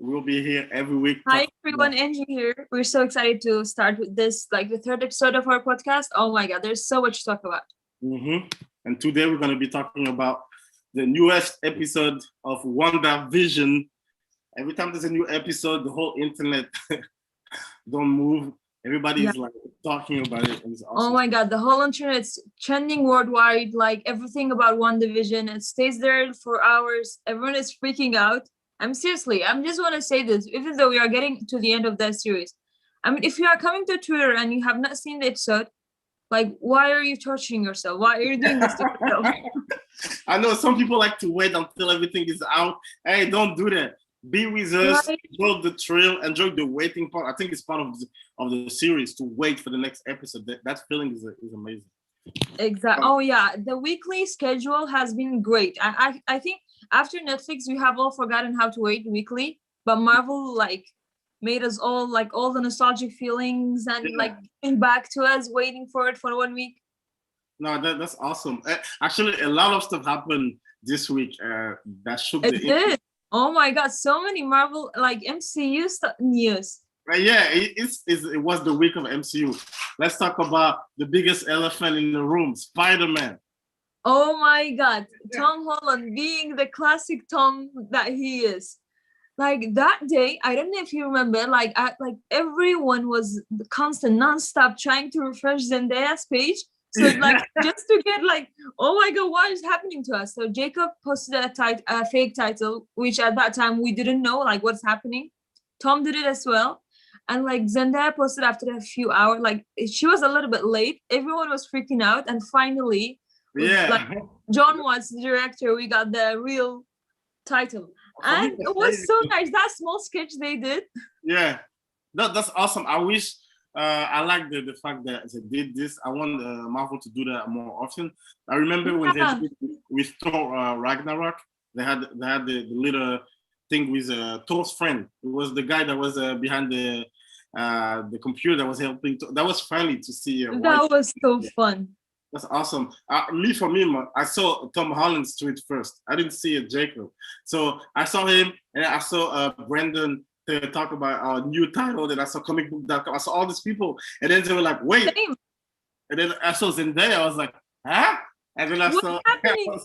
We'll be here every week. Hi everyone, Enje here. We're so excited to start with this, like the third episode of our podcast. Oh my God, there's so much to talk about. And today we're going to be talking about the newest episode of WandaVision. Every time there's a new episode, the whole internet don't move. Everybody is like talking about it. And it's awesome. Oh my God, the whole internet's trending worldwide. Like everything about WandaVision, it stays there for hours. Everyone is freaking out. I'm just want to say this, even though we are getting to the end of that series. I mean, if you are coming to Twitter and you have not seen the episode, like, why are you torturing yourself? Why are you doing this to yourself? I know some people like to wait until everything is out. Hey, don't do that. Be with us, enjoy the thrill, enjoy the waiting part. I think it's part of the series to wait for the next episode. That feeling is amazing. Exactly. Oh yeah, the weekly schedule has been great. I think after Netflix, we have all forgotten how to wait weekly, but Marvel like made us all like all the nostalgic feelings and like came back to us waiting for it for 1 week. No, that's awesome. Actually, a lot of stuff happened this week that shook it did. Oh my God, so many Marvel like MCU news. Yeah, it was the week of MCU. Let's talk about the biggest elephant in the room, Spiderman. Oh my God, Tom Holland being the classic Tom that he is. Like that day, I don't know if you remember, like everyone was constant, nonstop trying to refresh Zendaya's page. So like just to get like, oh my God, what is happening to us? So Jacob posted a fake title, which at that time we didn't know like what's happening. Tom did it as well. And like Zendaya posted after a few hours, like she was a little bit late. Everyone was freaking out. And finally, like John Watts, the director, we got the real title. And it was so nice. That small sketch they did. Yeah, that's awesome. I wish I like the fact that they did this. I want Marvel to do that more often. I remember when they did with Thor Ragnarok, they had the little thing with Thor's friend. It was the guy that was behind the computer that was helping. That was funny to see. That was so fun. That's awesome. For me, I saw Tom Holland's tweet first. I didn't see Jacob. So I saw him, and I saw Brandon talk about our new title. Then I saw comicbook.com. I saw all these people, and then they were like, "Wait!" Same. And then I saw Zendaya. I was like, "Huh?" And then I was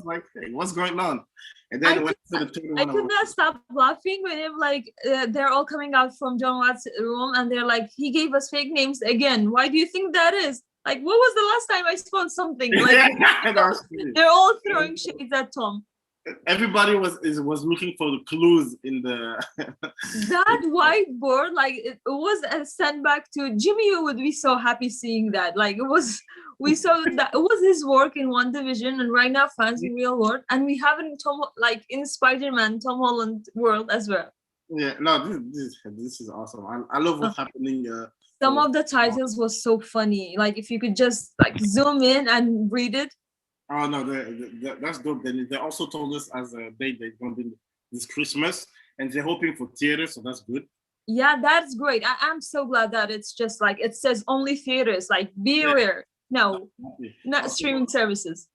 like, "Hey, what's going on?" And then I could not stop laughing when they're all coming out from John Watts' room, and they're like, "He gave us fake names again. Why do you think that is? Like, what was the last time I spelled something?" Like, they're all throwing shades at Tom. Everybody was looking for the clues in the that whiteboard. Like it was a sendback to Jimmy. Would be so happy seeing that. Like it was. We saw that it was his work in WandaVision, and right now fans in real world, and we have it in Spiderman Tom Holland world as well. Yeah, no, this is awesome. I love what's happening. Some of the titles was so funny. Like if you could just like zoom in and read it. Oh no, that's dope. Then they also told us as a date they're going to be this Christmas, and they're hoping for theaters, so that's good. Yeah, that's great. I'm so glad that it's just like it says only theaters. Like be aware. No, not streaming services.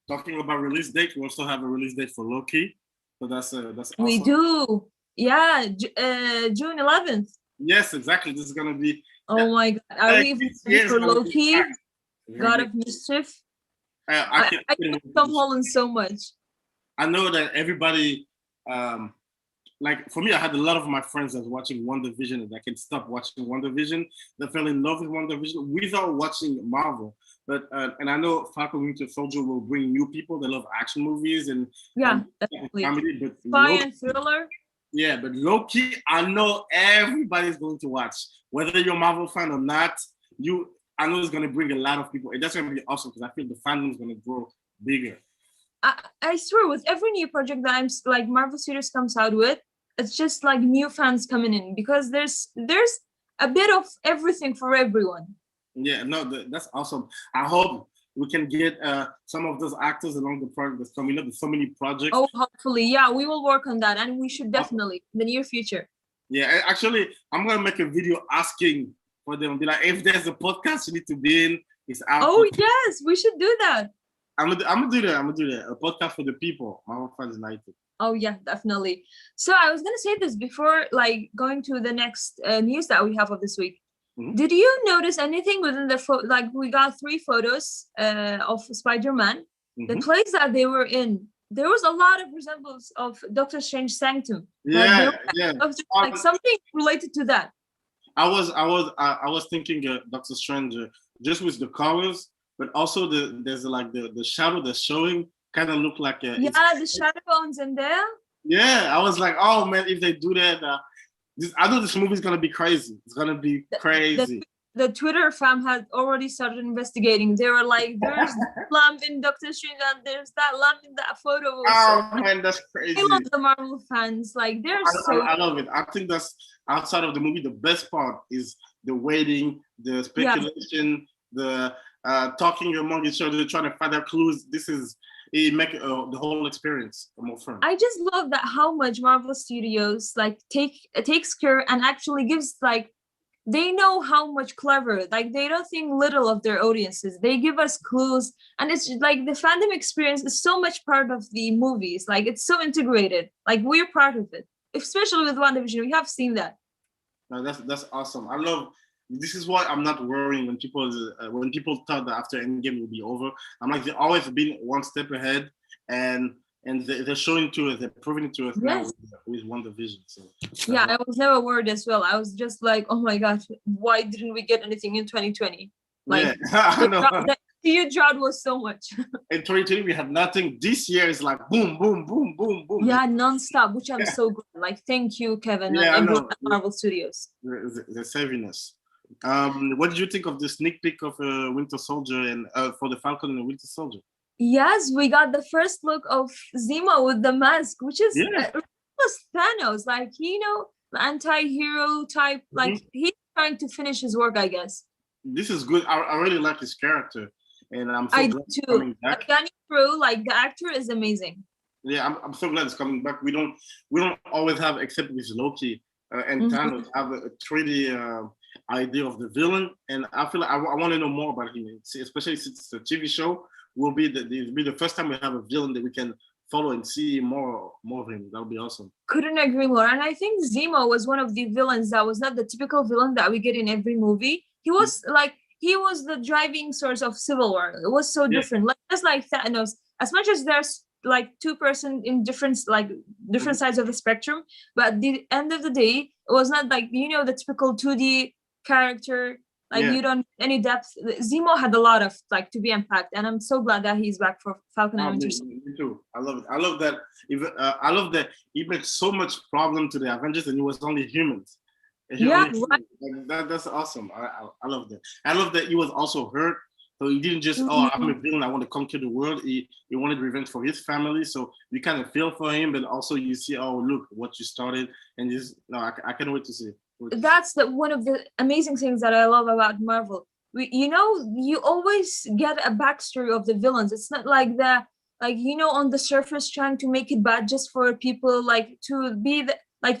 Talking about release date, we also have a release date for Loki. So that's awesome. We do. Yeah, June 11th. Yes, exactly. This is gonna be. Oh my God! Are we even ready for Loki? God of Mischief. I love Tom Holland so much. I know that everybody, like for me, I had a lot of my friends that was watching WandaVision and I can stop watching WandaVision. They fell in love with WandaVision without watching Marvel. But and I know Falcon Winter Soldier will bring new people that love action movies and definitely comedy, but spy and thriller. Yeah, but Loki, I know everybody's going to watch, whether you're a Marvel fan or not. I know it's going to bring a lot of people, and that's going to be awesome because I feel the fandom is going to grow bigger. I swear, with every new project that I'm like Marvel Studios comes out with, it's just like new fans coming in because there's a bit of everything for everyone. Yeah, no, that's awesome. I hope we can get some of those actors along the project that's coming up. There's so many projects. Oh, hopefully, yeah, we will work on that, and we should definitely in the near future. Yeah, actually, I'm gonna make a video asking for them, be like, if there's a podcast you need to be in, it's out. Oh yes, we should do that. I'm gonna do that. A podcast for the people, Marvel Fans United. Oh yeah, definitely. So I was gonna say this before, like going to the next news that we have of this week. Mhm. Did you notice anything within the like we got 3 photos of Spider-Man? The Mhm. place that they were in, there was a lot of resemblance of Doctor Strange Sanctum. Like Yeah, yeah. like something related to that. I was thinking Doctor Strange just with the colors, but also there's like the shadow that's showing kind of look like Yeah, the shadow bones in there. yeah. I was like, oh man, if they do that, I know this movie's gonna be crazy. It's gonna be crazy. The Twitter fam had already started investigating. They were like, "There's lamp in Doctor Strange, and there's that lamp in that photo." Oh man, that's crazy. I love the Marvel fans. Like they're I love it. I think that's outside of the movie, the best part is the waiting, the speculation, the talking among each other, trying to find out clues. It make the whole experience more fun. I just love that how much Marvel Studios like takes care and actually gives like they know how much clever, like they don't think little of their audiences. They give us clues, and it's like the fandom experience is so much part of the movies. Like it's so integrated. Like we're part of it, especially with WandaVision. We have seen that. No, that's awesome. I love. This is why I'm not worrying when people thought that after Endgame will be over. I'm like they've always been one step ahead, and they're showing to us, they're proving it to us now with WandaVision. So yeah, I was never worried as well. I was just like, oh my gosh, why didn't we get anything in 2020? Like the MCU drought was so much. In 2020 we had nothing. This year is like boom, boom, boom, boom, boom. Yeah, non-stop, which I'm so good. Like, thank you, Kevin, and Marvel Studios. The saviness. What did you think of the sneak peek of Winter Soldier and for the Falcon and Winter Soldier? Yes, we got the first look of Zemo with the mask, which is was Thanos, like the anti-hero type. Like he's trying to finish his work, I guess. This is good. I really like his character, and I'm so glad he's coming back. Danny Pro, like the actor, is amazing. Yeah, I'm so glad it's coming back. We don't always have, except with Loki and Thanos, have a 3D idea of the villain, and I feel like I want to know more about him, especially since the TV show will be the first time we have a villain that we can follow and see more of him. That would be awesome. Couldn't agree more. And I think Zemo was one of the villains that was not the typical villain that we get in every movie. He was he was the driving source of Civil War. It was so different. Like just like Thanos, as much as there's like two person in different sides of the spectrum, but at the end of the day, it was not like the typical 2D character. Like you don't any depth. Zemo had a lot of to be unpacked, and I'm so glad that he's back for Falcon and Winter Soldier. Me too. I love it. I love that. I love that he made so much problem to the Avengers, and it was only humans. That's awesome. I love that. I love that he was also hurt, so he didn't just I'm a villain. I want to conquer the world. He wanted revenge for his family, so you kind of feel for him, but also you see, look what you started, and I can't wait to see it. That's one of the amazing things that I love about Marvel. You always get a backstory of the villains. It's not like on the surface trying to make it bad just for people to be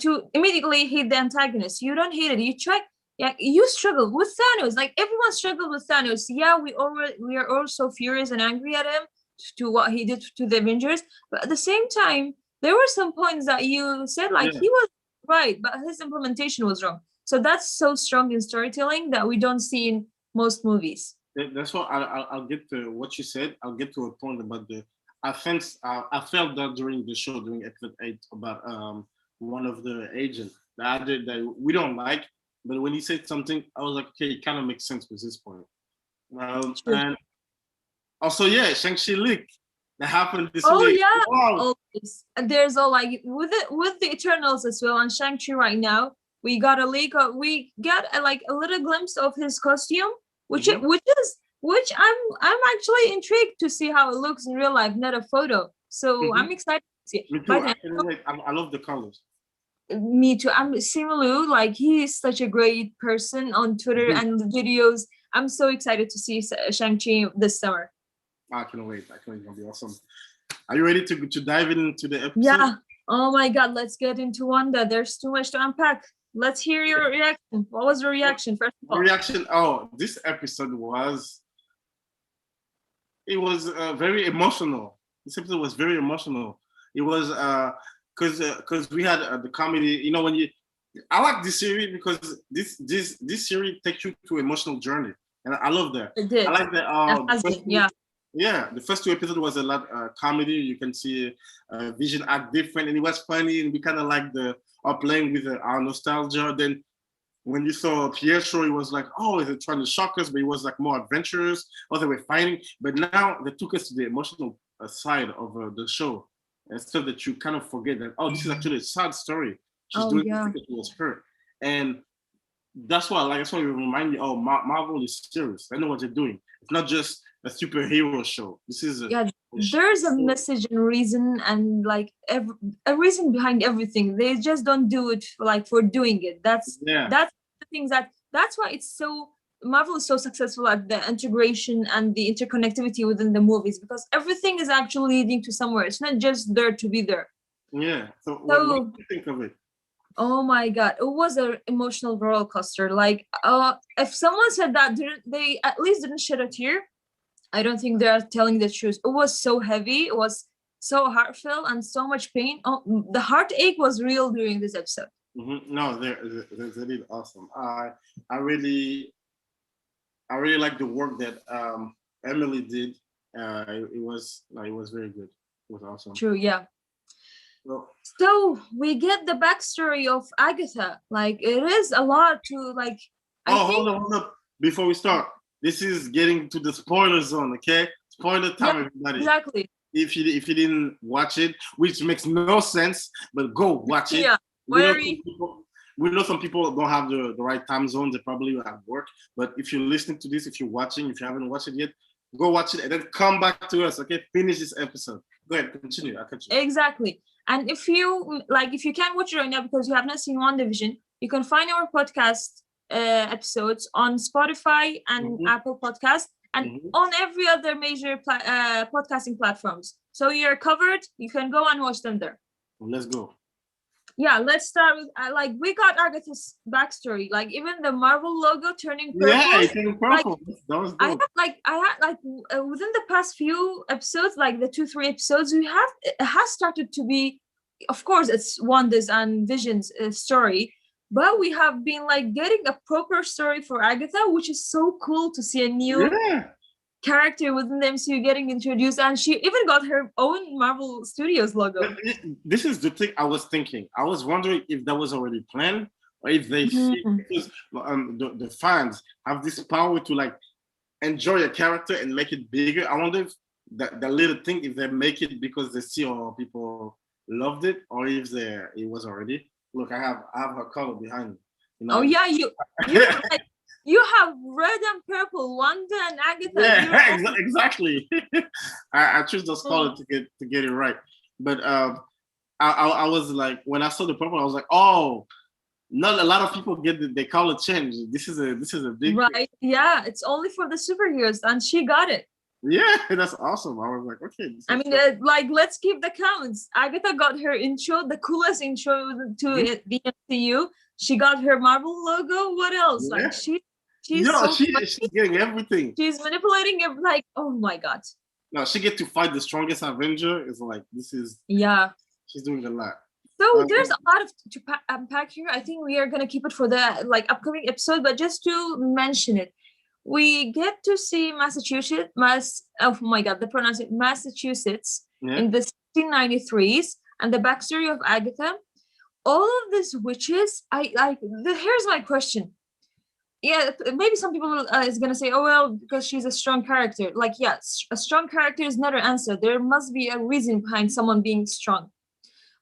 to immediately hate the antagonist. You don't hate it. You try. Yeah, you struggle with Thanos. Like everyone struggled with Thanos. Yeah, we are all so furious and angry at him to what he did to the Avengers. But at the same time, there were some points that you said he was right, but his implementation was wrong. So that's so strong in storytelling that we don't see in most movies. That's what I'll get to what you said. I'll get to a point about I felt that during the show, during episode 8, about one of the agents that we don't like, but when he said something, I was like, okay, it kind of makes sense with this point. And also, Shang-Chi leak that happened this week. Wow. And there's all with the Eternals as well, and Shang-Chi right now, we got a leak. We got a little glimpse of his costume, which I'm actually intrigued to see how it looks in real life, not a photo. So I'm excited to see it. Me too. I love the colors. Me too. I'm Simu, he's such a great person on Twitter and the videos. I'm so excited to see Shang-Chi this summer. I can't wait. It's gonna be awesome. Are you ready to dive into the episode? Yeah. Oh my God. Let's get into Wanda. There's too much to unpack. Let's hear your reaction. What was the reaction first of all? Reaction. This episode was very emotional. This episode was very emotional. It was because we had the comedy. You know, when you, I like this series because this series takes you to emotional journey, and I love that. It did. I like that. Yeah. Yeah, the first 2 episodes was a lot comedy. You can see Vision act different, and it was funny, and we kind of like the playing with our nostalgia. Then when you saw Pietro, it was like, oh, they're trying to shock us, but it was like more adventurous. Or they were fighting, but now they took us to the emotional side of the show, and so that you kind of forget that, oh, this is actually a sad story. She's doing this because she was hurt, and that's why, like, that's why we remind you, oh, Marvel is serious. I know what they're doing. It's not just a superhero show. This is there's a message and reason, and like a reason behind everything. They just don't do it for doing it. That's the things that's why it's so, Marvel is so successful at the integration and the interconnectivity within the movies, because everything is actually leading to somewhere. It's not just there to be there. Yeah. So what do you think of it? Oh my God, it was an emotional roller coaster. Like, if someone said that they at least didn't shed a tear, I don't think they are telling the truth. It was so heavy. It was so heartfelt and so much pain. Oh, the heartache was real during this episode. Mm-hmm. No, they're really awesome. I really like the work that Emily did. It was very good. It was awesome. True, yeah. So we get the backstory of Agatha. Like, it is a lot to like. Hold on. Before we start, this is getting to the spoiler zone. Okay, spoiler time, everybody. Exactly. If you didn't watch it, which makes no sense, but go watch it. Yeah. We know some people don't have the right time zone. They probably at work. But if you're listening to this, if you're watching, if you haven't watched it yet, go watch it and then come back to us. Okay, finish this episode. Go ahead, continue. I'll continue. Exactly. And if you can't watch it right now because you have not seen WandaVision, you can find our podcast episodes on Spotify and Apple Podcasts and on every other major podcasting platforms. So you're covered. You can go and watch them there. Let's go. Yeah, let's start with we got Agatha's backstory. Like, even the Marvel logo turning purple. Yeah, it turned purple. That was dope. I had within the past few episodes, like the 2-3 episodes, it has started to be, of course, it's Wanda's and Vision's story, but we have been like getting a proper story for Agatha, which is so cool to see a new character within the MCU getting introduced, and she even got her own Marvel Studios logo. This is the thing I was thinking. I was wondering if that was already planned, or if they see, because the fans have this power to like enjoy a character and make it bigger. I wonder if that little thing, if they make it because they see all people loved it, or if it was already. Look, I have her color behind me. You know? Oh yeah, you have red and purple, Wanda and Agatha. Yeah, exactly. I choose those colors to get it right. But I was like, when I saw the purple, I was like, oh, not a lot of people get the color change. This is a big right thing. Yeah, it's only for the superheroes, and she got it. Yeah, that's awesome. I was like, okay. I mean, let's keep the counts. Agatha got her intro, the coolest intro to the MCU. She got her Marvel logo. What else? Yeah. Like, she's getting everything. She's manipulating it. Like, oh my God. No, she get to fight the strongest Avenger. It's like, this is. Yeah. She's doing a lot. So there's a lot to unpack here. I think we are gonna keep it for the upcoming episode, but just to mention it, we get to see Massachusetts in the 1693s and the backstory of Agatha. All of these witches, here's my question. Yeah, maybe some people is gonna say, oh well, because she's a strong character. Like, yes, a strong character is not an answer. There must be a reason behind someone being strong.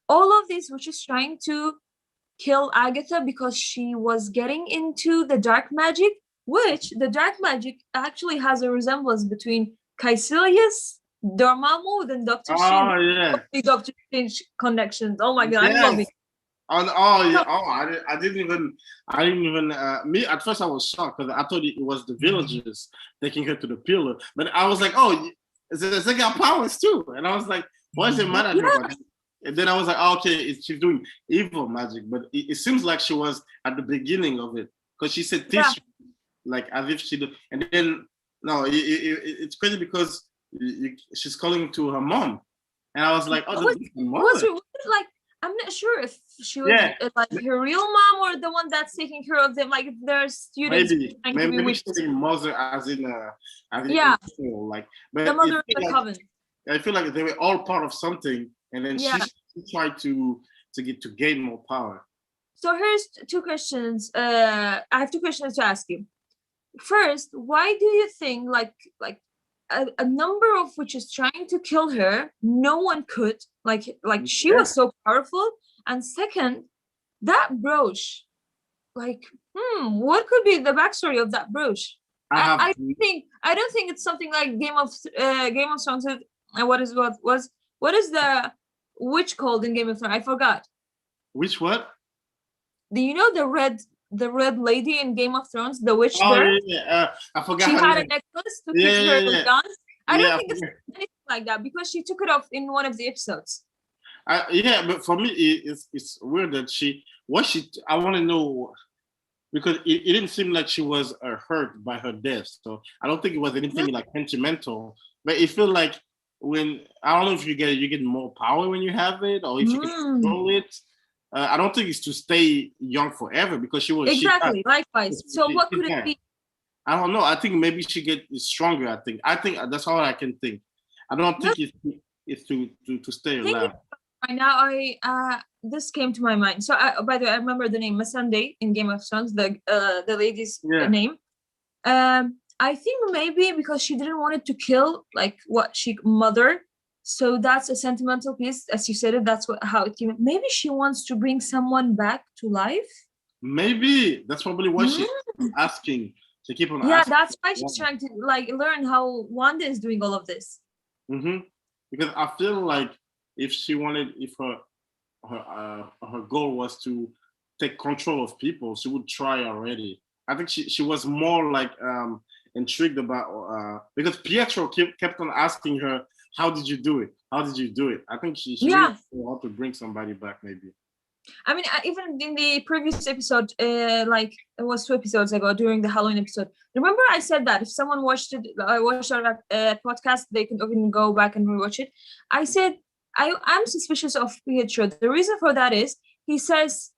All of these witches trying to kill Agatha because she was getting into the dark magic, which the dark magic actually has a resemblance between Caecilius, Dormammu, and Doctor Strange. Yeah. Doctor Strange connections. Oh my God, I love it. I didn't even. Me at first I was shocked because I thought it was the villagers taking her to the pillar, but I was like, oh, they got powers too, and I was like, why is it mad at her? And then I was like, oh, okay, she's doing evil magic, but it seems like she was at the beginning of it because she said tissue, like as if she did, and then no, it's crazy because she's calling to her mom, And I was like, oh, Was, this is my was mother. it like, I'm not sure if she was Yeah. like her real mom or the one that's taking care of them. Like if there's students trying to be Maybe with. she's saying mother as in Yeah, like, but the mother of it the feel like, coven. I feel like they were all part of something, and then Yeah. she tried to gain more power. So here's two questions. I have two questions to ask you. First, why do you think like a number of witches trying to kill her, no one could, like she was so powerful? And second, that brooch, like, what could be the backstory of that brooch? I don't think it's something like Game of Thrones. What is the witch called in Game of Thrones? I forgot. Which what? Do you know the red lady in Game of Thrones, the witch Oh there? yeah, I forgot. She had a necklace to keep her young. I don't think it's anything like that because she took it off in one of the episodes. But for me, it's weird that I want to know, because it didn't seem like she was hurt by her death. So I don't think it was anything like sentimental. But it felt like when, I don't know if you get more power when you have it, or if you can control it. I don't think it's to stay young forever, because she was exactly likewise. So what could it be? I don't know. I think maybe she get stronger. I think that's all I can think. I don't think it's to stay alive. Right now, this came to my mind. So, by the way, I remember the name Missandei in Game of Thrones, the lady's name. I think maybe because she didn't want it to kill like what she mother. So that's a sentimental piece, as you said it. That's how it came. Maybe she wants to bring someone back to life. Maybe that's probably what she's asking. To keep on asking. That's why she's trying to like learn how Wanda is doing all of this. Because I feel like if her goal was to take control of people, she would try already. I think she was more like intrigued about because Pietro kept on asking her, how did you do it? How did you do it? I think she really wanted to bring somebody back, maybe. I mean, even in the previous episode, like it was 2 episodes ago during the Halloween episode. Remember, I said that if someone watched our podcast, they can even go back and rewatch it. I said I'm suspicious of Pietro. The reason for that is he says,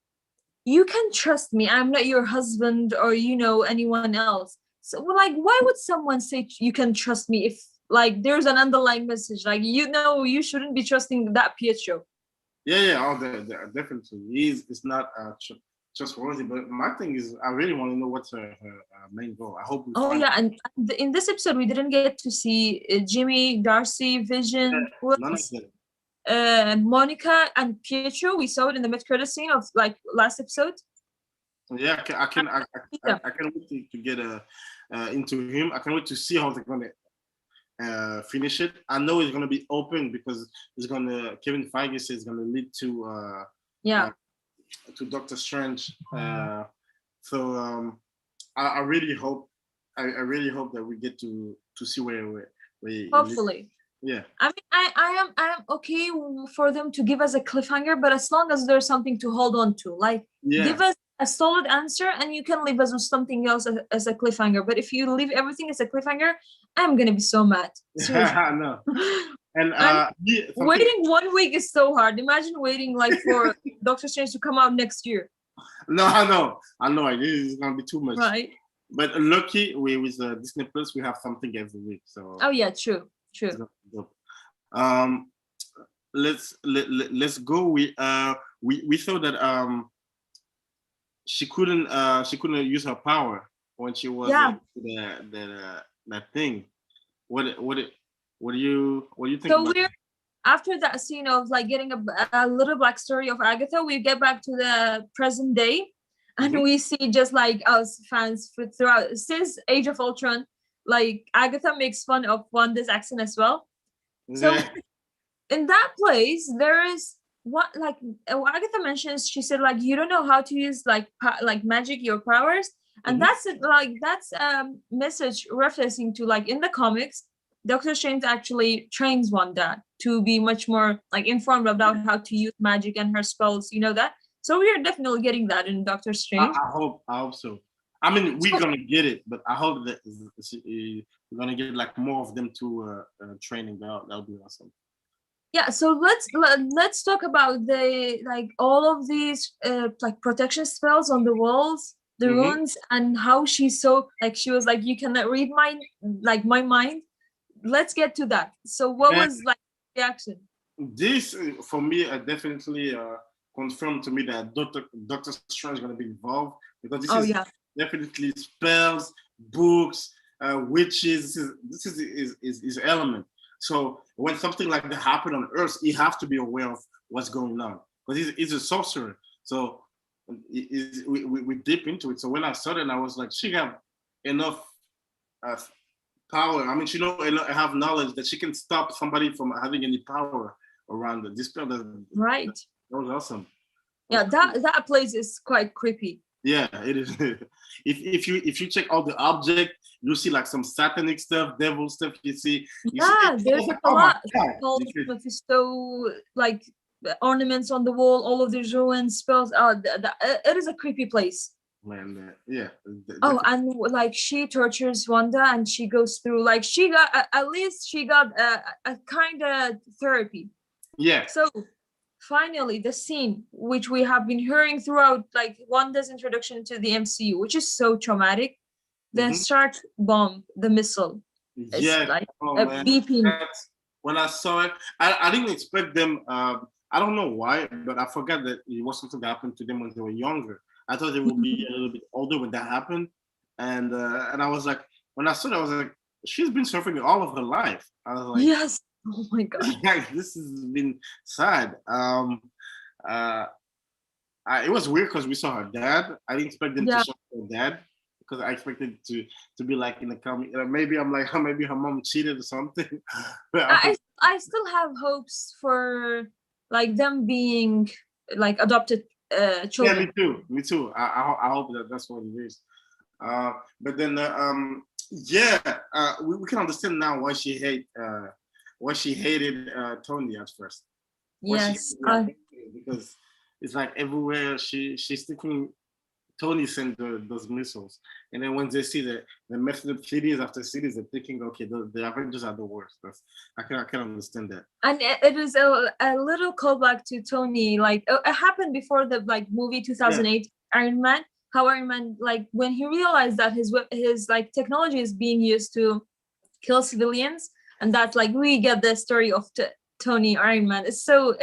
"You can trust me. I'm not your husband or anyone else." So, like, why would someone say you can trust me if like there's an underlying message, like you shouldn't be trusting that Pietro? Yeah, definitely. It's not trustworthy. But my thing is, I really want to know what's her main goal. I hope. And in this episode, we didn't get to see Jimmy, Darcy, Vision, Monica, and Pietro. We saw it in the mid-credit scene of like last episode. Yeah, I can wait to get into him. I can't wait to see how they're gonna finish it. I know it's gonna be open because Kevin Feige says it's gonna lead to Doctor Strange. So I really hope that we get to see where hopefully. Yeah. I mean, I am okay for them to give us a cliffhanger, but as long as there's something to hold on to, like give us a solid answer, and you can leave us with something else as a cliffhanger. But if you leave everything as a cliffhanger, I'm gonna be so mad. I know. And waiting 1 week is so hard. Imagine waiting like for Doctor Strange to come out next year. No, I know. It's gonna be too much. Right. But lucky with Disney Plus, we have something every week. So. Oh yeah, true. Let's go. We thought that she couldn't use her power when she was that thing. What do you think? So we're after that scene of like getting a little backstory of Agatha, we get back to the present day, and we see just like us fans throughout since Age of Ultron. Like Agatha makes fun of Wanda's accent as well. So in that place, there is what Agatha mentions. She said like you don't know how to use like magic, your powers, and that's a message referencing to like in the comics, Doctor Strange actually trains Wanda to be much more like informed about how to use magic and her spells. You know that. So we are definitely getting that in Doctor Strange. I hope so. I mean, we're gonna get it, but I hope that we're gonna get like more of them to training. That'll be awesome. Yeah, so let's talk about the like all of these like protection spells on the walls, the Mhm. runes, and how she's so like she was like you cannot read my mind. Let's get to that. So what Man, was like reaction? this for me definitely confirmed to me that Doctor Strange is gonna be involved because this Oh is yeah, definitely spells, books, witches. This is element. So when something like that happen on Earth, you have to be aware of what's going on because he's a sorcerer. So we dip into it. So when I saw that, I was like, she got enough uh, power. I mean, she know have knowledge that she can stop somebody from having any power around it. This spell right. that was awesome. That Yeah, was cool. that place is quite creepy. Yeah, it is. If you check all the object, you see like some satanic stuff, devil stuff. You see Yeah, it. I there's was like, a oh my lot. god! All You of see, Mephisto like ornaments on the wall, all of these ruins, spells. Oh, it is a creepy place. man, yeah, Oh, and like she tortures Wanda, and she goes through like she got at least she got a kind of therapy. yeah. So finally, the scene which we have been hearing throughout, like Wanda's introduction to the MCU, which is so traumatic. The Mm-hmm. Stark bomb, the missile, is Yeah. like Oh a man, beeping. when I saw it, I didn't expect them. I don't know why, but I forgot that it was something that happened to them when they were younger. I thought they would be a little bit older when that happened, and I was like, when I saw it, I was like, she's been surfing all of her life. I was like, Yes. Oh my god. this has been sad. Uh, it was weird because we saw her dad. I didn't expect them to Yeah. show her dad because I expected to be like in the comic. Maybe I'm like, maybe her mom cheated or something. But I still have hopes for like them being like adopted yeah, me children. too. Me too. I hope that that's what it is. But then, yeah, we can understand now why she hated Tony at first. Why she Yes. yeah, because it's like everywhere she's thinking Tony sent those missiles, and then when they see the messed up cities after cities, they're thinking, okay, the Avengers are the worst. I can understand that. And it is a little callback to Tony. Like it happened before the like movie Yeah, 2008 Iron Man. How Iron Man like when he realized that his like technology is being used to kill civilians, and that like we get the story of Tony Iron Man. It's so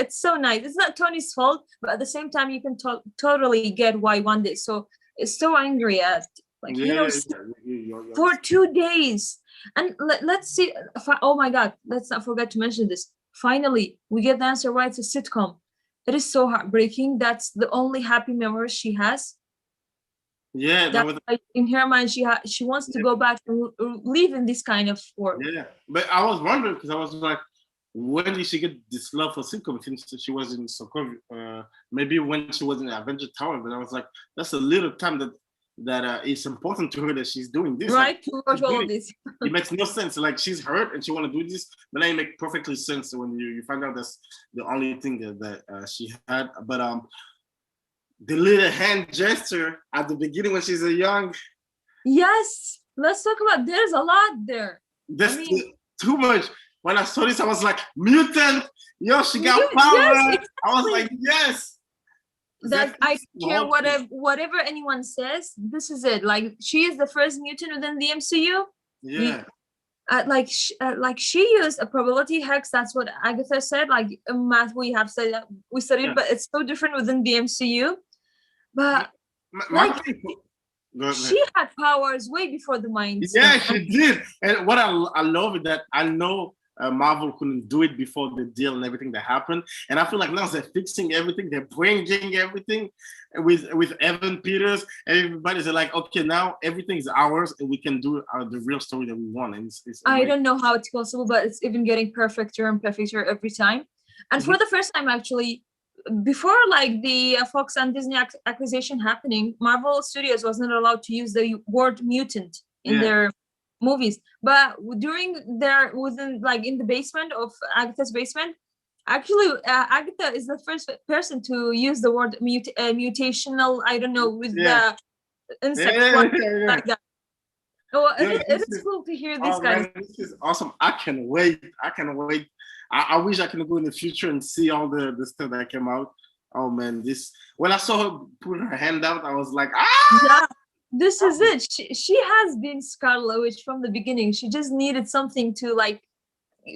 nice. It's not Tony's fault, but at the same time you can totally get why one day is so angry at like yeah, yeah, knows yeah. You're for 2 days. And let's see. Oh my god, let's not forget to mention this. Finally, we get the answer why it's a sitcom. It is so heartbreaking. That's the only happy memories she has. yeah, that That was like, in her mind, she wants to go back and live in this kind of world. yeah. But I was wondering because I was like, when did she get this love for sitcom since she was in Sokovia? Maybe when she was in Avenger Tower, but I was like, that's a little time that it's important to her that she's doing this. Like, Right to watch all of this. it makes no sense. Like she's hurt and she want to do this, but then it makes perfectly sense when you find out that's the only thing that she had. But the little hand gesture at the beginning when she's a young, Yes, let's talk about. There's a lot there. that's I mean, too much. When I saw this, I was like, mutant. Yo, she got yes, power. exactly. I was like, yes. That I care whatever anyone says. This is it. Like she is the first mutant within the MCU. Yeah. Like she used a probability hex. That's what Agatha said. Like in math, we have said that we studied, Yeah. but it's so different within the MCU. But My like she had powers way before the minds. yeah, she did. And what I love is that I know Marvel couldn't do it before the deal and everything that happened. And I feel like now they're fixing everything, they're bringing everything with Evan Peters. Everybody's like, okay, now everything's ours and we can do the real story that we want. And it's I don't know how it's possible, but it's even getting perfecter and perfecter every time. And for the first time, actually, before like the Fox and Disney acquisition happening, Marvel Studios wasn't allowed to use the word mutant in their movies. But during their within like in the basement of Agatha's basement, actually Agatha is the first person to use the word mutational. I don't know with the insect like that. Oh, it is cool to hear this oh, kind man, this is awesome. I can wait. I wish I could go in the future and see all the stuff that came out. Oh man, when I saw her put her hand out, I was like, ah! Yeah, this is it. She has been Scarlet Witch from the beginning. She just needed something to like,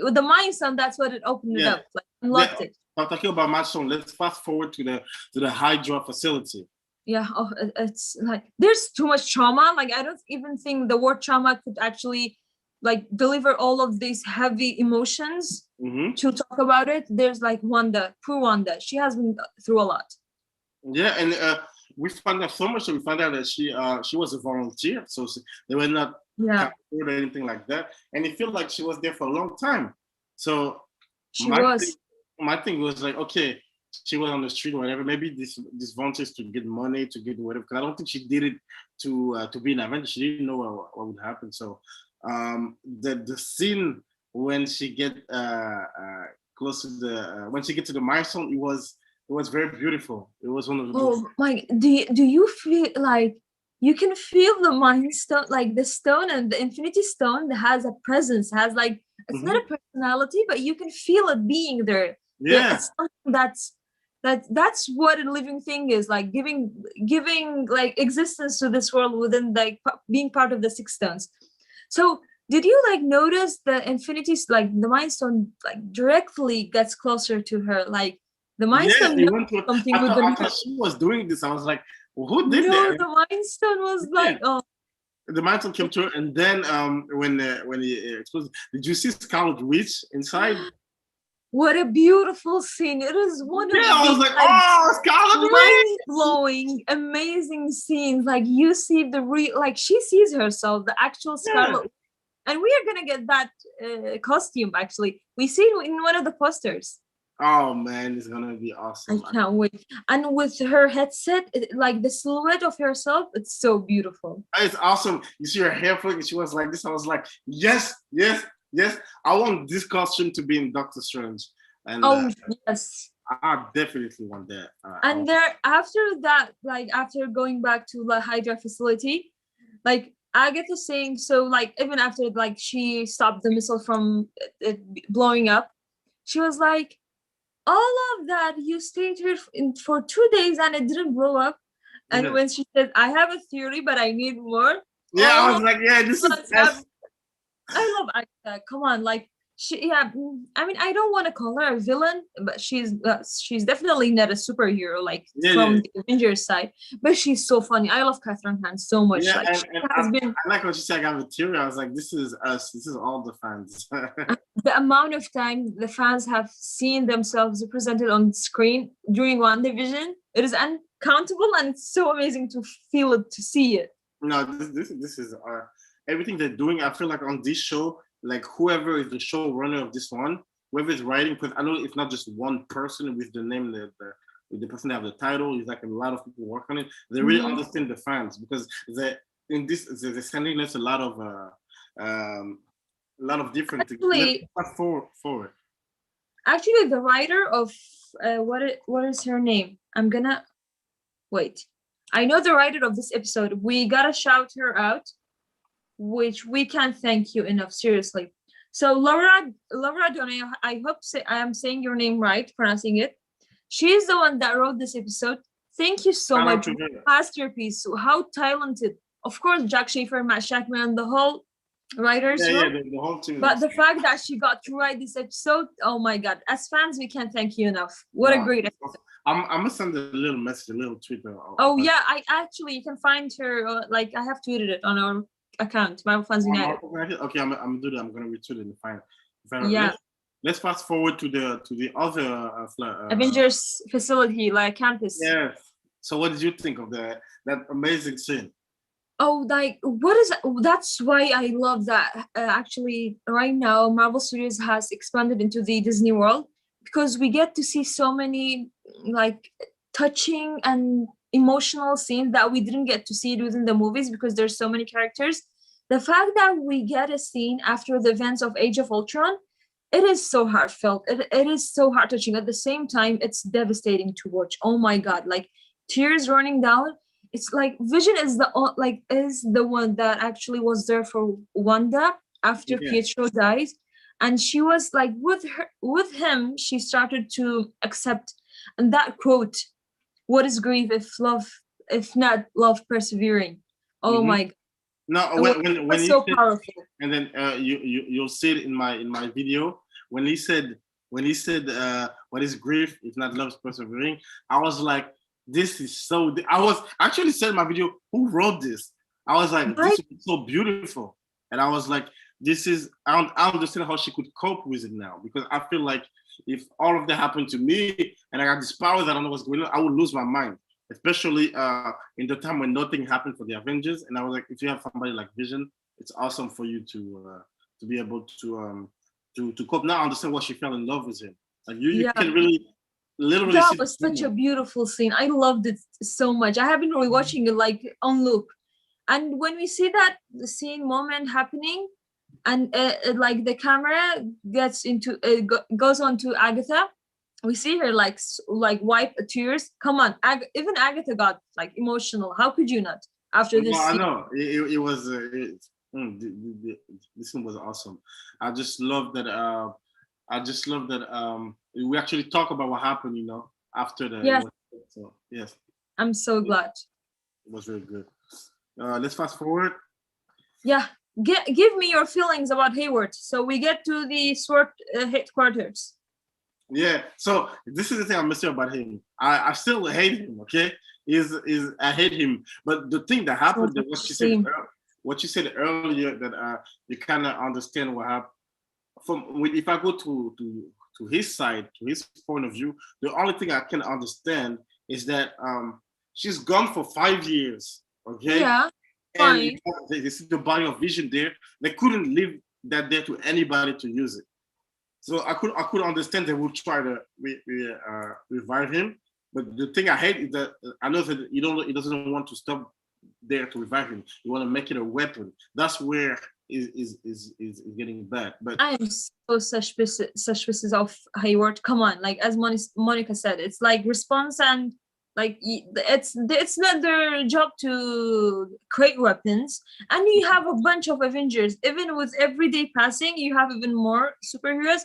with the Mind Stone, that's what it opened it up, like unlocked it. I'm talking about Mind Stone. Let's fast forward to the Hydra facility. Yeah, it's like there's too much trauma. Like I don't even think the word trauma could actually like deliver all of these heavy emotions to talk about it. There's like Wanda, poor Wanda. She has been through a lot. Yeah, and we found out so much. So we found out that she was a volunteer, so they were not or anything like that. And it felt like she was there for a long time. So my thing was like, okay, she was on the street or whatever. Maybe this volunteers to get money, to get whatever. Because I don't think she did it to be an Avenger. She didn't know what would happen. So the scene when she get close to when she get to the Mind Stone, it was very beautiful. It was one of the. Oh my! Do you feel like you can feel the Mind Stone, like the stone and the Infinity Stone has a presence, has like it's not a personality, but you can feel it being there. Yeah, it's something that's what a living thing is, like giving like existence to this world within like being part of the Six Stones. So did you like notice the Infinity's like the Mind Stone like directly gets closer to her, like the Mind Stone something with the. I thought she was doing this. I was like, well, who did that? The Mind Stone was like, oh. The Mind Stone came to her, and then when he exploded, did you see Scarlet Witch inside? What a beautiful scene! It is one of I was like, oh, Scarlet Witch! Mind-blowing, amazing scenes. Like you see the real, like she sees herself, the actual Scarlet, and we are gonna get that costume. Actually, we see it in one of the posters. Oh man, it's gonna be awesome! I can't wait. And with her headset, like the silhouette of herself, it's so beautiful. It's awesome. You see her hair flick, she was like this. I was like, yes. I want this costume to be in Doctor Strange. And yes, I definitely want that. And there, after that, like after going back to the Hydra facility, like Agatha saying, so like even after like she stopped the missile from it blowing up, she was like, all of that you stayed here for 2 days and it didn't blow up. And when she said, I have a theory, but I need more. I was like, this is. I love Agatha. Come on, like I mean, I don't want to call her a villain, but she's definitely not a superhero like from the Avengers side. But she's so funny. I love Catherine Hahn so much. Yeah, I like when she said I got material. I was like, this is us. This is all the fans. The amount of time the fans have seen themselves represented on screen during WandaVision, it is uncountable, and it's so amazing to feel it, to see it. No, this is everything they're doing. I feel like on this show, like whoever is the showrunner of this one, whoever is writing, because I know it's not just one person with the name, the person that have the title. It's like a lot of people work on it. They really understand the fans, because they're sending us a lot of different things. Forward. Actually, the writer of what is her name? I'm gonna wait. I know the writer of this episode. We gotta shout her out, which we can't thank you enough, seriously. So Laura Donay, I hope I am saying your name right, pronouncing it. She is the one that wrote this episode. Thank you so much. Masterpiece. How talented. Of course, Jack Schaefer, Matt Shackman, and the whole writers. The whole team. But the fact that she got to write this episode, oh my God. As fans, we can't thank you enough. What a great episode. I'm gonna send a little message, a little tweet. I actually, you can find her, like I have tweeted it on our account, Marvel Fans United. Okay, I'm gonna do that. I'm gonna retweet it and find. Let's fast forward to the other Avengers facility, like campus. Yes. So, what did you think of that amazing scene? Oh, like that's why I love that. Actually, right now, Marvel Studios has expanded into the Disney World, because we get to see so many like touching and emotional scenes that we didn't get to see within the movies, because there's so many characters. The fact that we get a scene after the events of Age of Ultron, it is so heartfelt. It is so heart touching. At the same time, it's devastating to watch. Oh my God, like tears running down. It's like Vision is the one that actually was there for Wanda after Pietro dies. and she was like with him. She started to accept, and that quote, "What is grief if not love persevering?" Oh my God, No, it when was he so said, powerful. and then you'll see it in my video when he said what is grief if not love persevering. I was like, this is so. I was actually said in my video, who wrote this? I was like, this Right? is so beautiful, and I was like, this is. I understand how she could cope with it now because I feel like if all of that happened to me and I got these powers, I don't know what's going on, I would lose my mind. Especially in the time when nothing happened for the Avengers, and I was like, if you have somebody like Vision, it's awesome for you to be able to cope. Now I understand why she fell in love with him. Like you Yeah, can really literally that see the was such a scene. beautiful scene. I loved it so much. I have been rewatching it like on loop. And when we see that the scene moment happening, and like the camera gets into goes on to Agatha, we see her like wipe tears. Come on, even Agatha got like emotional. How could you not after No, this I scene? know it was. This one was awesome. I just love that. I just love that. We actually talk about what happened. After that. Yes, So yes, I'm so it glad. was very good. Let's fast forward. Yeah, give me your feelings about Hayward. So we get to the SWORD headquarters. Yeah, so this is the thing I'm missing about him. I still hate him. Okay, is I hate him. But the thing that So happened, that much shame. what you said earlier, that you kind of understand what happened. If I go to his side, to his point of view, the only thing I can understand is that she's gone for 5 years. Okay, Yeah, and fine. they see the body of Vision there. They couldn't leave that there to anybody to use it. So I could understand they would try to revive him, but the thing I hate is that I know that he doesn't want to stop there to revive him. You want to make it a weapon. That's where is getting bad. But I am so suspicious of Hayward. Come on, like as Monica said, it's like response and like it's not their job to create weapons. And you have a bunch of Avengers. Even with every day passing, you have even more superheroes.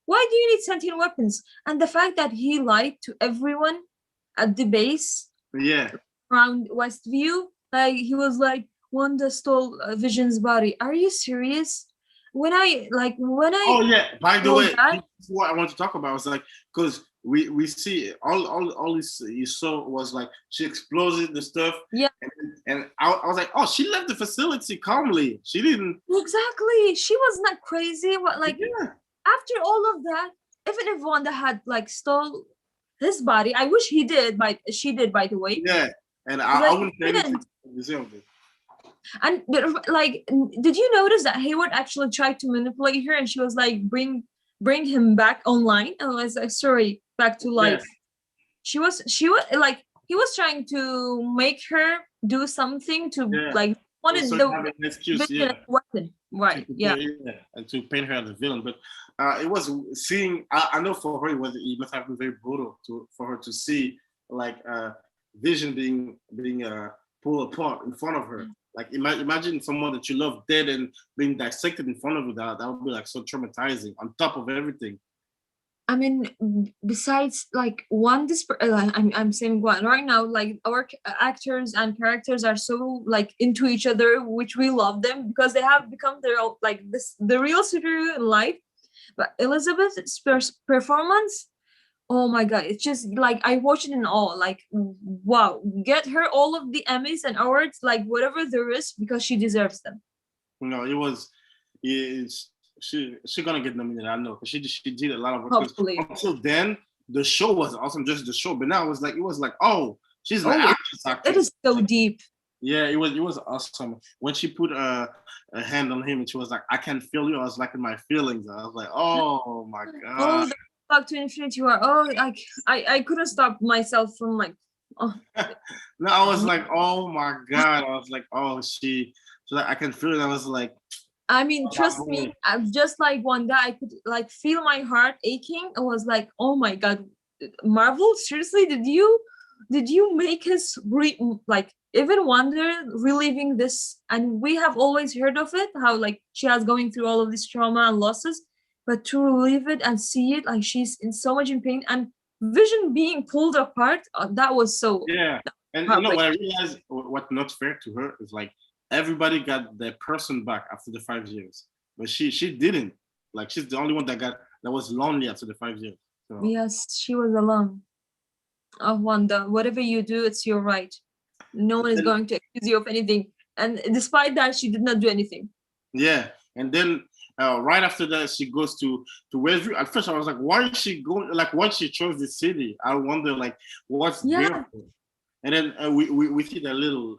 Why do you need sentient weapons? And the fact that he lied to everyone at the base yeah, around Westview, like he was like, Wanda stole Vision's body. Are you serious? When I oh yeah. By the saw way, that, this is what I want to talk about. It's like because we see all this you saw was like she exploded the stuff, yeah, and I was like, oh, she left the facility calmly. She didn't. exactly. She was not crazy. What like Yeah, after all of that, even if Wanda had like stole his body, I wish she did, by the way. yeah. And I Like wouldn't say he anything didn't. to deserve it. And like, did you notice that Hayward actually tried to manipulate her, and she was like, bring him back online, and I was like, sorry, back to Yeah, life. She was like, he was trying to make her do something to yeah. like wanted So the having an excuse, villain yeah. as a weapon, To right? Yeah. and to paint her as a villain. But it was seeing. I know for her it must have been very brutal for her to see like Vision being pulled apart in front of her. Like imagine someone that you love dead and being dissected in front of you. That would be like so traumatizing. On top of everything. I mean, besides like I'm saying one right now, like our actors and characters are so like into each other, which we love them because they have become their own, like this the real superhero in life. But Elizabeth's performance, oh my God, it's just like I watched it in awe. Like, wow, get her all of the Emmys and awards, like whatever there is, because she deserves them. It was. It's, she gonna get nominated. I know because she did a lot of work. Because Hopefully. until then, the show was awesome, just the show. But now it was like, oh, she's an Oh, it actress. is so deep. Yeah, it was awesome when she put a hand on him and she was like, "I can feel you." I was like in my feelings. I was like, "Oh my god!" Oh, Back to Infinity War. Oh, like I couldn't stop myself from like, oh. No, I was like, "Oh my god!" I was like, "Oh, she's like, I can feel it." I was like, I mean, oh, trust me, I'm just like Wanda, I could like feel my heart aching. I was like, oh my God, Marvel, seriously, did you make his like even Wanda reliving this? And we have always heard of it, how like she has going through all of this trauma and losses. but to relive it and see it, like she's in so much in pain, and Vision being pulled apart, that was so Yeah, and you know what I realized, what not fair to her is like everybody got their person back after the 5 years, but she didn't. Like she's the only one that was lonely after the 5 years. So Yes, she was alone. Oh, Wanda, whatever you do, it's your right. No one is then, going to accuse you of anything. And despite that, she did not do anything. yeah, and then right after that, she goes to Westview. At first, I was like, why is she going? Like, why she chose the city? I wonder, like, what's Yeah. there for? And then we see that little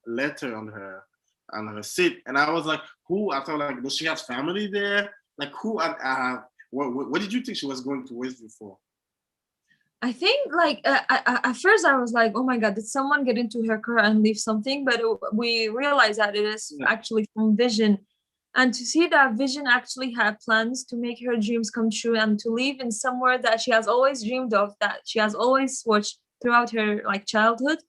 letter on her seat, and I was like, who? I thought like, does she have family there? Like, who? What did you think she was going to Westview for? I think like at first I was like, oh my God, did someone get into her car and leave something? But we realized that it is actually from Vision. And to see that Vision actually had plans to make her dreams come true and to live in somewhere that she has always dreamed of, that she has always watched throughout her like childhood.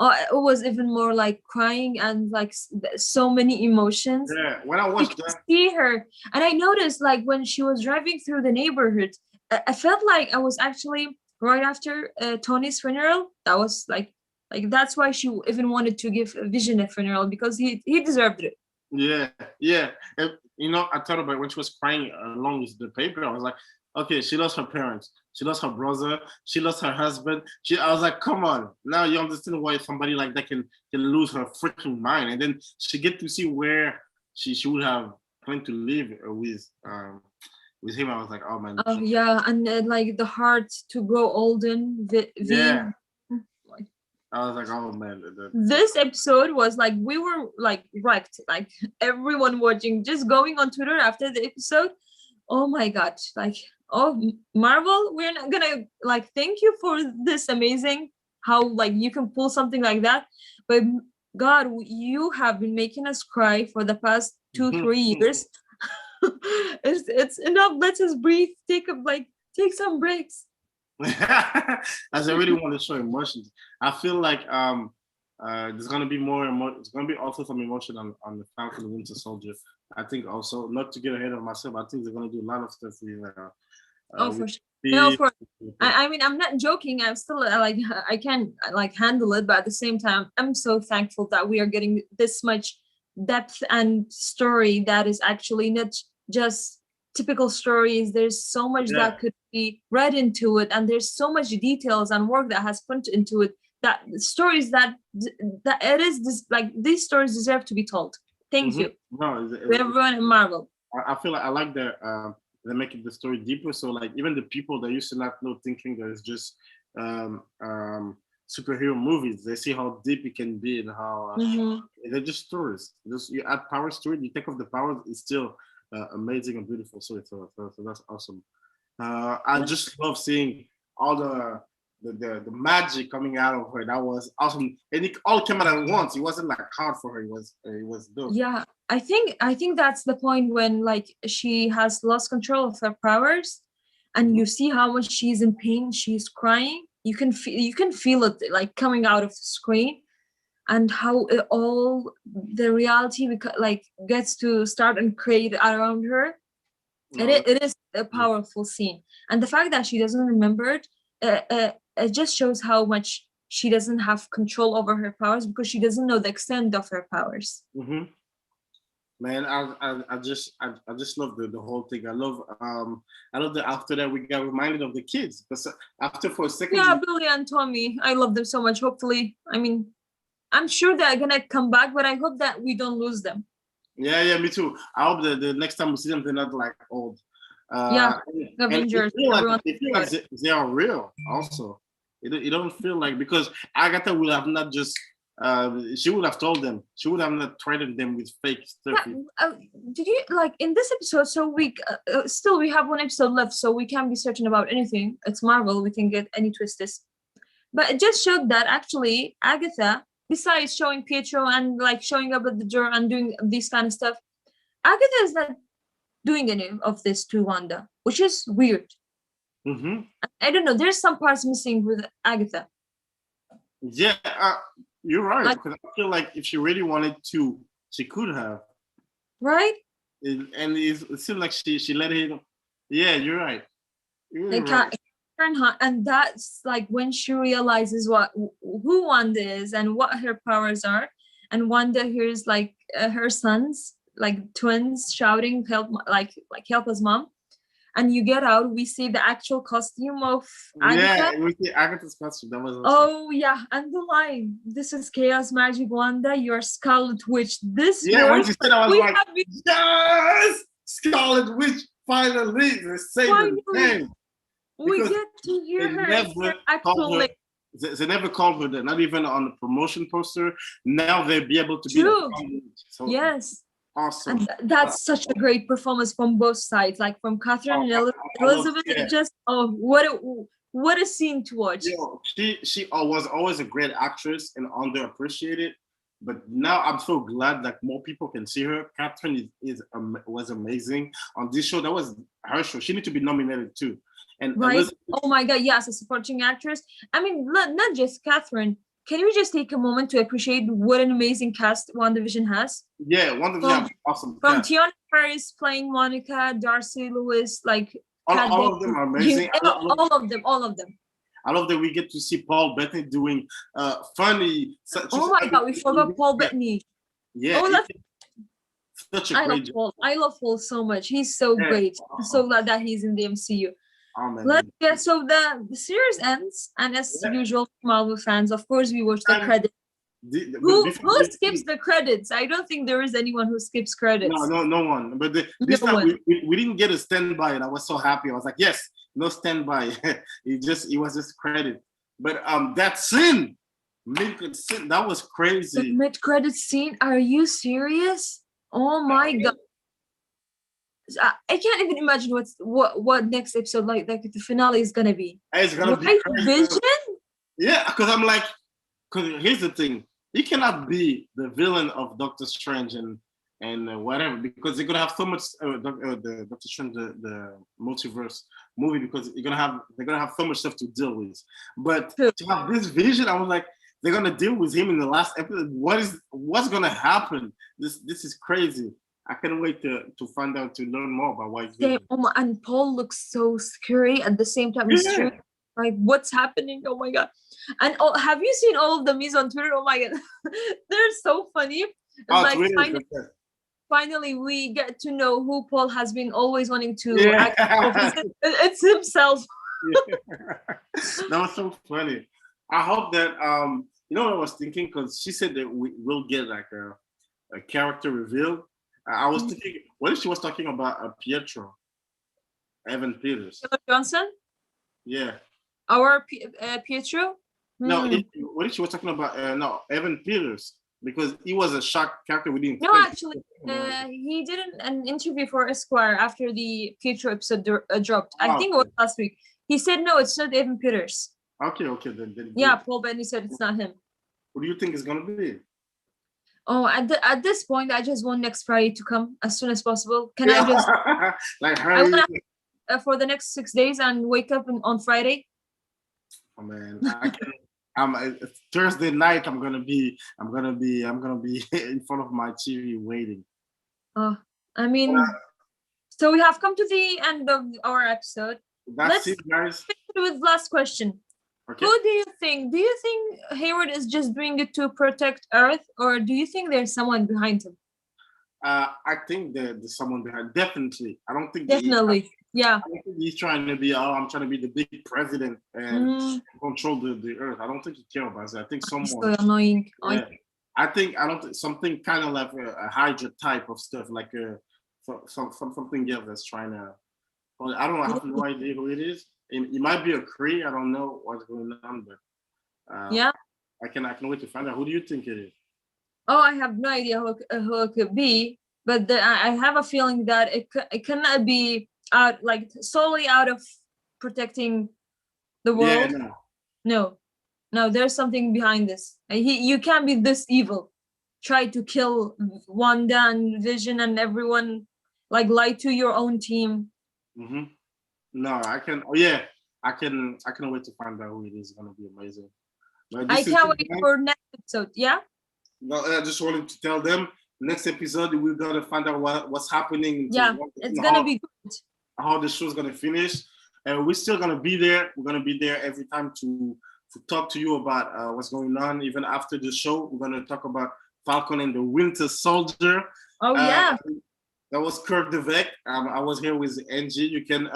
It was even more like crying and like so many emotions. Yeah, when I watched that, see her, and I noticed like when she was driving through the neighborhood, I felt like I was actually right after Tony's funeral. That was like that's why she even wanted to give Vision a funeral, because he deserved it. Yeah, yeah. And, you know, I thought about when she was crying along with the paper. I was like, okay, she lost her parents, she lost her brother, she lost her husband. I was like, come on, now you understand why somebody like that can lose her freaking mind. And then she get to see where she would have planned to live with him. I was like, oh man. Oh yeah, and like the heart to grow olden. Yeah. I was like, oh man. This episode was like, we were like wrecked, like everyone watching, just going on Twitter after the episode. Oh my God, like, oh Marvel, we're not gonna like thank you for this amazing, how like you can pull something like that. But God, you have been making us cry for the past 2-3 years. it's enough. Let us breathe. Take some breaks. As I really want to show emotions. I feel like there's gonna be more. It's gonna be also some emotion on the Falcon and Winter Soldier. I think also, not to get ahead of myself, I think they're gonna do a lot of stuff with. For sure. No, for I mean, I'm not joking. I'm still like I can like handle it, but at the same time, I'm so thankful that we are getting this much depth and story that is actually not just typical stories. There's so much that could be read into it, and there's so much details and work that has put into it, that stories that it is this, like these stories deserve to be told. Thank you to everyone in Marvel. I feel like I like that they're making the story deeper, so like even the people that used to not know, thinking that it's just superhero movies, they see how deep it can be and how they're just stories. Just you add powers to it, you take off the powers, it's still amazing and beautiful. So that's awesome. I just love seeing all the magic coming out of her. That was awesome, and it all came out at once. It wasn't like hard for her. It was dope. Yeah, I think that's the point when like she has lost control of her powers, and you see how much she's in pain. She's crying. You can feel it like coming out of the screen, and how all the reality like gets to start and create around her. It is a powerful scene, and the fact that she doesn't remember it just shows how much she doesn't have control over her powers, because she doesn't know the extent of her powers. Man, I just love the whole thing. I love that after that we got reminded of the kids, because after for a second. Yeah, Billy and Tommy, I love them so much. Hopefully, I mean, I'm sure they're gonna come back, but I hope that we don't lose them. Yeah, me too. I hope that the next time we see them, they're not like old. Avengers. They feel like they are real. Also, it don't feel like, because Agatha would have not just. She would have told them. She would have not threatened them with fake stuff. Did you like in this episode? So we still we have one episode left, so we can't be certain about anything. It's Marvel; we can get any twists. But it just showed that actually Agatha, besides showing Pietro and like showing up at the door and doing this kind of stuff, Agatha is not doing any of this to Wanda, which is weird. I don't know. There's some parts missing with Agatha. Yeah, you're right. Because I feel like if she really wanted to, she could have. Right? and it seemed like she let him. Yeah, you're right. You're Like right. and that's like when she realizes who Wanda is and what her powers are, and Wanda hears like her sons, like twins, shouting help, like help us, mom. And you get out, we see the actual costume of Agatha. Yeah, we see Agatha's costume. That was awesome. Oh yeah, and the line, "This is Chaos Magic Wanda, you're Scarlet Witch." This Yeah, when word she said, I was we like, have been yes, Scarlet Witch finally they say the finally name. we Because get to hear They her never her called actual her. name. They never called her that. Not even on the promotion poster. Now they'll be able to be True. like, so Yes. awesome. And that's such a great performance from both sides, like from Catherine and Elizabeth. Yeah. It just what a scene to watch. Yo, she was always a great actress and underappreciated, but now I'm so glad that more people can see her. Catherine was amazing on this show. That was her show. She needs to be nominated too. And Right? Elizabeth, Oh my God, yes, a supporting actress. I mean, not just Catherine. Can you just take a moment to appreciate what an amazing cast WandaVision has? yeah, WandaVision, awesome. From cast. Tiana Harris playing Monica, Darcy Lewis, like All of them are amazing. all of them. I love that we get to see Paul Bettany doing funny. Oh my God, we forgot Paul Bettany. Yeah, Oh, such a great job. I love Paul so much. He's so great. I'm so glad that he's in the MCU. Oh, man, Let's get so the series ends, and as usual, Marvel fans, of course, we watch the credits. Who skips the credits? I don't think there is anyone who skips credits. No one. But this time we didn't get a standby, and I was so happy. I was like, yes, no standby. it was just credit. But that scene, mid-credit, that was crazy. The mid-credit scene? Are you serious? Oh my God. I can't even imagine what next episode like the finale is gonna be. It's gonna be Vision? Yeah, because I'm like, because here's the thing, you cannot be the villain of Doctor Strange and whatever, because they're gonna have so much the Doctor Strange the multiverse movie, because they're gonna have so much stuff to deal with. But to have this Vision, I was like, they're gonna deal with him in the last episode. What's gonna happen? This is crazy. I can't wait to find out, to learn more about why he's doing. And Paul looks so scary at the same time. Yeah. Like, what's happening? Oh my God. And have you seen all of the memes on Twitter? Oh my God. They're so funny. It's like finally we get to know who Paul has been always wanting to act. It's himself. That was so funny. I hope that you know what I was thinking, because she said that we will get like a character reveal. I was thinking, what if she was talking about Pietro, Evan Peters? Johnson? Yeah. Our Pietro? No, what if she was talking about Evan Peters? Because he was a shock character we didn't. No, actually, he did an interview for Esquire after the Pietro episode dropped. I think it was last week. He said, no, it's not Evan Peters. Okay, then. Yeah, Paul Bettany said it's not him. What do you think it's going to be? Oh, at this point, I just want next Friday to come as soon as possible. Can I just like hurry for the next 6 days and wake up on Friday? Oh man, Thursday night. I'm gonna be in front of my TV waiting. Oh, I mean, so we have come to the end of our episode. That's it, guys. With last question. Okay. Who do you think? Do you think Hayward is just doing it to protect Earth, or do you think there's someone behind him? I think there's someone behind. Definitely. I don't think. Definitely. Yeah. I don't think he's trying to be. Oh, I'm trying to be the big president and control the Earth. I don't think he cares about that. I think someone. So annoying. Yeah. I don't think something kind of like a Hydra type of stuff, like something else that's trying to. I don't know. I have no idea who it is. It might be a Kree. I don't know what's going on, but yeah, I can wait to find out. Who do you think it is? Oh, I have no idea who it could be, but I have a feeling that it cannot be out like solely out of protecting the world. Yeah, no, there's something behind this. You can't be this evil. Try to kill Wanda and Vision and everyone, like lie to your own team. Mm-hmm. No, I can. Oh yeah, I can wait to find out who it is. It's gonna be amazing. I can't wait for next episode. Yeah. No, I just wanted to tell them next episode we're gonna find out what's happening. Yeah, it's gonna be good. How the show's gonna finish, and we're still gonna be there. We're gonna be there every time to talk to you about what's going on. Even after the show, we're gonna talk about Falcon and the Winter Soldier. Oh yeah. That was Kirk Deveyck. I was here with Enje. You can,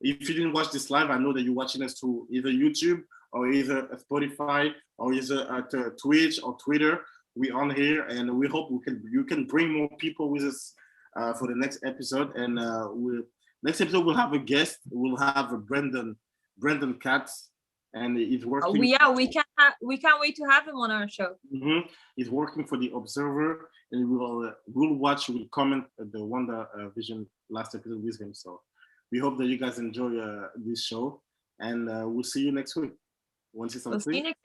if you didn't watch this live, I know that you're watching us to either YouTube or either Spotify or either at Twitch or Twitter. We're on here, and we hope you can bring more people with us for the next episode. And next episode we'll have a guest. We'll have a Brendan Katz, and he's working. We can't wait to have him on our show. Mm-hmm. He's working for the Observer, and we'll comment the WandaVision last episode with him. So we hope that you guys enjoy this show, and we'll see you next week. We'll see you next week.